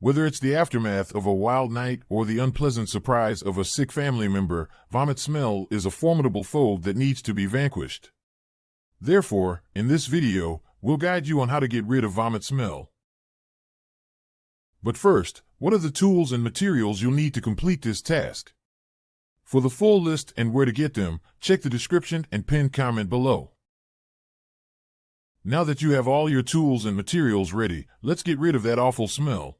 Whether it's the aftermath of a wild night or the unpleasant surprise of a sick family member, vomit smell is a formidable foe that needs to be vanquished. Therefore, in this video, we'll guide you on how to get rid of vomit smell. But first, what are the tools and materials you'll need to complete this task? For the full list and where to get them, check the description and pinned comment below. Now that you have all your tools and materials ready, let's get rid of that awful smell.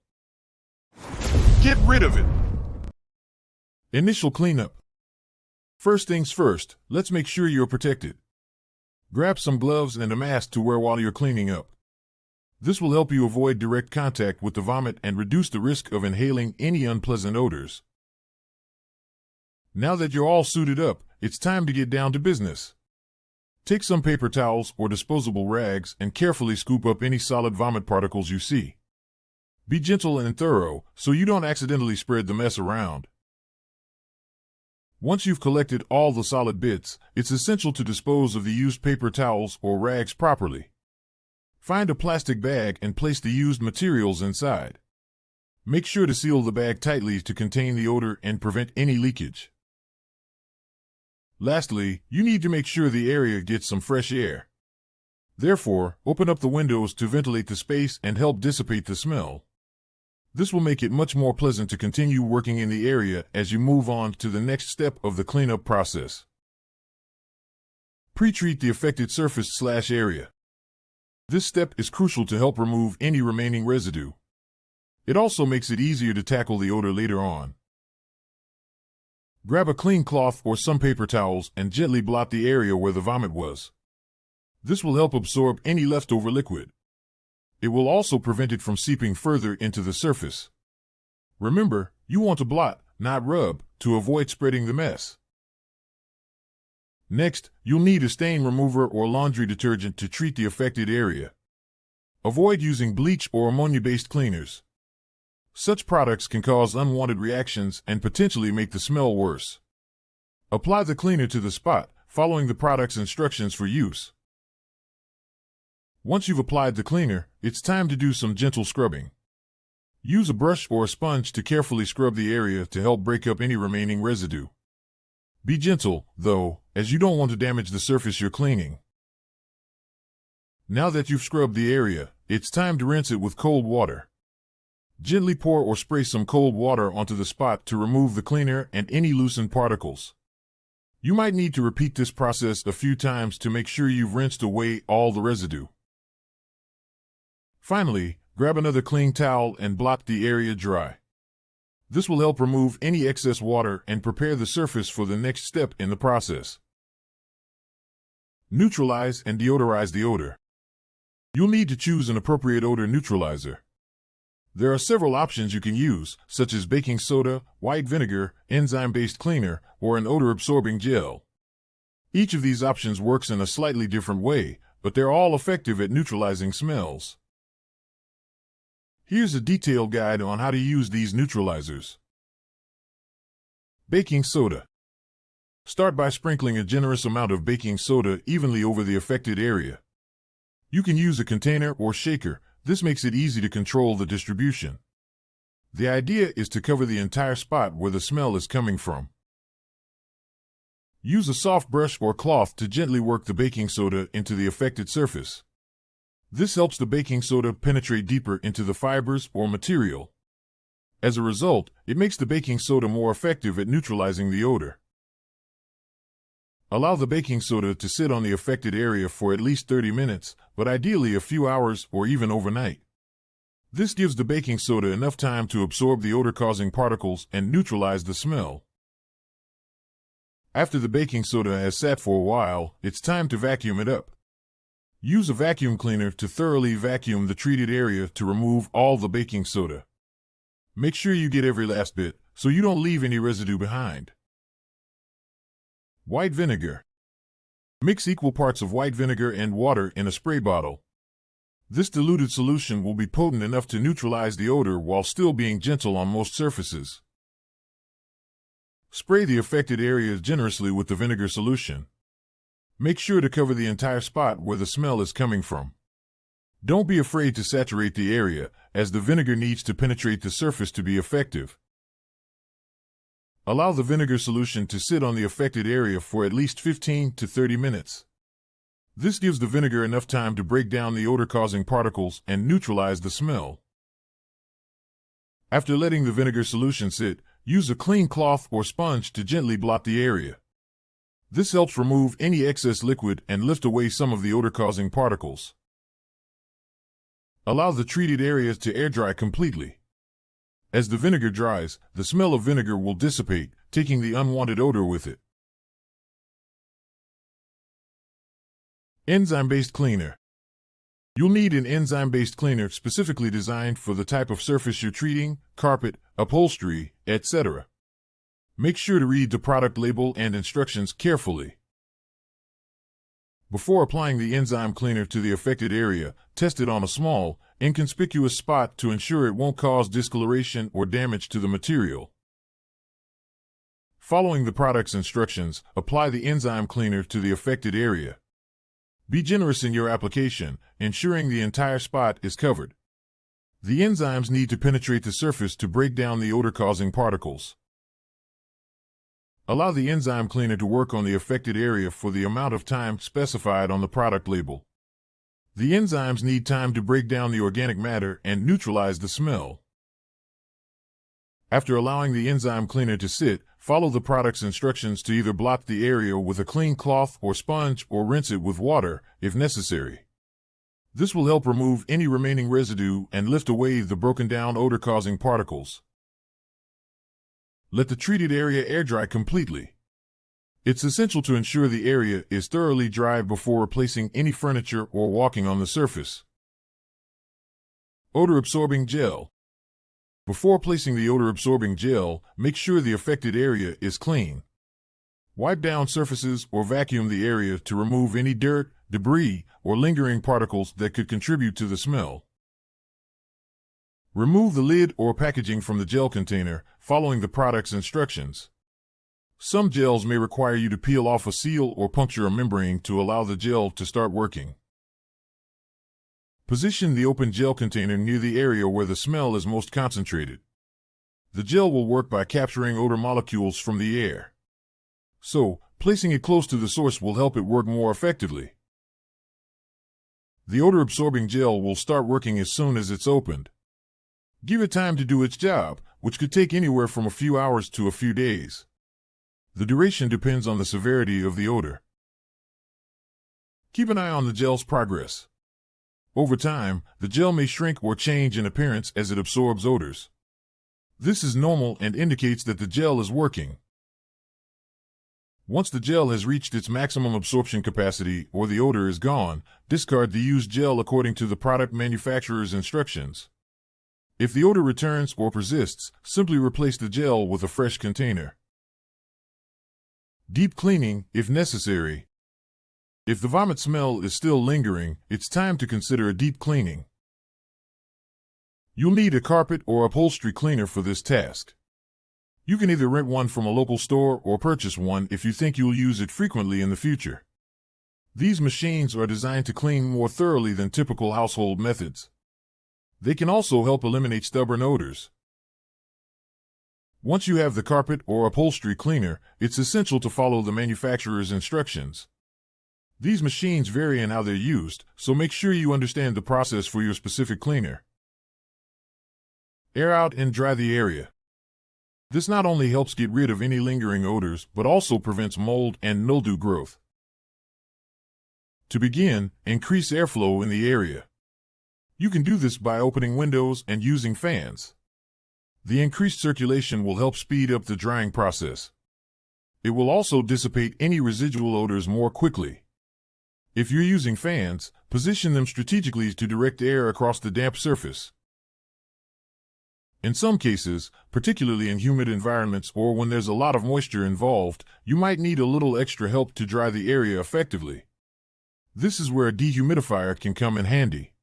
Get rid of it! Initial cleanup. First things first, let's make sure you're protected. Grab some gloves and a mask to wear while you're cleaning up. This will help you avoid direct contact with the vomit and reduce the risk of inhaling any unpleasant odors. Now that you're all suited up, it's time to get down to business. Take some paper towels or disposable rags and carefully scoop up any solid vomit particles you see. Be gentle and thorough so you don't accidentally spread the mess around. Once you've collected all the solid bits, it's essential to dispose of the used paper towels or rags properly. Find a plastic bag and place the used materials inside. Make sure to seal the bag tightly to contain the odor and prevent any leakage. Lastly, you need to make sure the area gets some fresh air. Therefore, open up the windows to ventilate the space and help dissipate the smell. This will make it much more pleasant to continue working in the area as you move on to the next step of the cleanup process. Pre-treat the affected surface/area. This step is crucial to help remove any remaining residue. It also makes it easier to tackle the odor later on. Grab a clean cloth or some paper towels and gently blot the area where the vomit was. This will help absorb any leftover liquid. It will also prevent it from seeping further into the surface. Remember, you want to blot, not rub, to avoid spreading the mess. Next, you'll need a stain remover or laundry detergent to treat the affected area. Avoid using bleach or ammonia-based cleaners. Such products can cause unwanted reactions and potentially make the smell worse. Apply the cleaner to the spot, following the product's instructions for use. Once you've applied the cleaner, it's time to do some gentle scrubbing. Use a brush or a sponge to carefully scrub the area to help break up any remaining residue. Be gentle, though, as you don't want to damage the surface you're cleaning. Now that you've scrubbed the area, it's time to rinse it with cold water. Gently pour or spray some cold water onto the spot to remove the cleaner and any loosened particles. You might need to repeat this process a few times to make sure you've rinsed away all the residue. Finally, grab another clean towel and blot the area dry. This will help remove any excess water and prepare the surface for the next step in the process. Neutralize and deodorize the odor. You'll need to choose an appropriate odor neutralizer. There are several options you can use, such as baking soda, white vinegar, enzyme-based cleaner, or an odor-absorbing gel. Each of these options works in a slightly different way, but they're all effective at neutralizing smells. Here's a detailed guide on how to use these neutralizers. Baking soda. Start by sprinkling a generous amount of baking soda evenly over the affected area. You can use a container or shaker. This makes it easy to control the distribution. The idea is to cover the entire spot where the smell is coming from. Use a soft brush or cloth to gently work the baking soda into the affected surface. This helps the baking soda penetrate deeper into the fibers or material. As a result, it makes the baking soda more effective at neutralizing the odor. Allow the baking soda to sit on the affected area for at least 30 minutes, but ideally a few hours or even overnight. This gives the baking soda enough time to absorb the odor-causing particles and neutralize the smell. After the baking soda has sat for a while, it's time to vacuum it up. Use a vacuum cleaner to thoroughly vacuum the treated area to remove all the baking soda. Make sure you get every last bit, so you don't leave any residue behind. White vinegar. Mix equal parts of white vinegar and water in a spray bottle. This diluted solution will be potent enough to neutralize the odor while still being gentle on most surfaces. Spray the affected area generously with the vinegar solution. Make sure to cover the entire spot where the smell is coming from. Don't be afraid to saturate the area, as the vinegar needs to penetrate the surface to be effective. Allow the vinegar solution to sit on the affected area for at least 15 to 30 minutes. This gives the vinegar enough time to break down the odor-causing particles and neutralize the smell. After letting the vinegar solution sit, use a clean cloth or sponge to gently blot the area. This helps remove any excess liquid and lift away some of the odor-causing particles. Allow the treated area to air dry completely. As the vinegar dries, the smell of vinegar will dissipate, taking the unwanted odor with it. Enzyme-based cleaner. You'll need an enzyme-based cleaner specifically designed for the type of surface you're treating, carpet, upholstery, etc. Make sure to read the product label and instructions carefully. Before applying the enzyme cleaner to the affected area, test it on a small, inconspicuous spot to ensure it won't cause discoloration or damage to the material. Following the product's instructions, apply the enzyme cleaner to the affected area. Be generous in your application, ensuring the entire spot is covered. The enzymes need to penetrate the surface to break down the odor-causing particles. Allow the enzyme cleaner to work on the affected area for the amount of time specified on the product label. The enzymes need time to break down the organic matter and neutralize the smell. After allowing the enzyme cleaner to sit, follow the product's instructions to either blot the area with a clean cloth or sponge or rinse it with water, if necessary. This will help remove any remaining residue and lift away the broken down odor-causing particles. Let the treated area air dry completely. It's essential to ensure the area is thoroughly dry before replacing any furniture or walking on the surface. Odor-absorbing gel. Before placing the odor-absorbing gel, make sure the affected area is clean. Wipe down surfaces or vacuum the area to remove any dirt, debris, or lingering particles that could contribute to the smell. Remove the lid or packaging from the gel container, following the product's instructions. Some gels may require you to peel off a seal or puncture a membrane to allow the gel to start working. Position the open gel container near the area where the smell is most concentrated. The gel will work by capturing odor molecules from the air. So, placing it close to the source will help it work more effectively. The odor-absorbing gel will start working as soon as it's opened. Give it time to do its job, which could take anywhere from a few hours to a few days. The duration depends on the severity of the odor. Keep an eye on the gel's progress. Over time, the gel may shrink or change in appearance as it absorbs odors. This is normal and indicates that the gel is working. Once the gel has reached its maximum absorption capacity or the odor is gone, discard the used gel according to the product manufacturer's instructions. If the odor returns or persists, simply replace the gel with a fresh container. Deep cleaning, if necessary. If the vomit smell is still lingering, it's time to consider a deep cleaning. You'll need a carpet or upholstery cleaner for this task. You can either rent one from a local store or purchase one if you think you'll use it frequently in the future. These machines are designed to clean more thoroughly than typical household methods. They can also help eliminate stubborn odors. Once you have the carpet or upholstery cleaner, it's essential to follow the manufacturer's instructions. These machines vary in how they're used, so make sure you understand the process for your specific cleaner. Air out and dry the area. This not only helps get rid of any lingering odors, but also prevents mold and mildew growth. To begin, increase airflow in the area. You can do this by opening windows and using fans. The increased circulation will help speed up the drying process. It will also dissipate any residual odors more quickly. If you're using fans, position them strategically to direct air across the damp surface. In some cases, particularly in humid environments or when there's a lot of moisture involved, you might need a little extra help to dry the area effectively. This is where a dehumidifier can come in handy.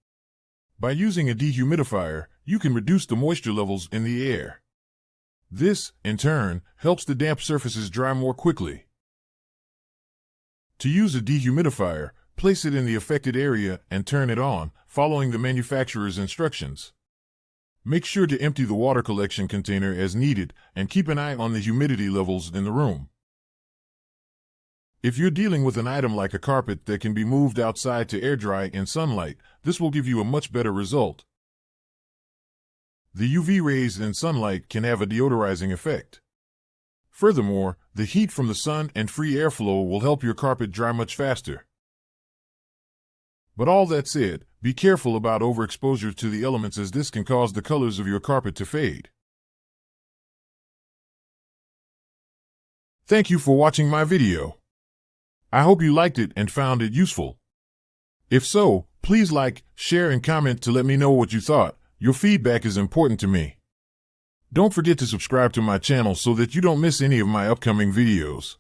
By using a dehumidifier, you can reduce the moisture levels in the air. This, in turn, helps the damp surfaces dry more quickly. To use a dehumidifier, place it in the affected area and turn it on, following the manufacturer's instructions. Make sure to empty the water collection container as needed and keep an eye on the humidity levels in the room. If you're dealing with an item like a carpet that can be moved outside to air dry in sunlight, this will give you a much better result. The UV rays in sunlight can have a deodorizing effect. Furthermore, the heat from the sun and free airflow will help your carpet dry much faster. But all that said, be careful about overexposure to the elements, as this can cause the colors of your carpet to fade. Thank you for watching my video. I hope you liked it and found it useful. If so, please like, share, and comment to let me know what you thought. Your feedback is important to me. Don't forget to subscribe to my channel so that you don't miss any of my upcoming videos.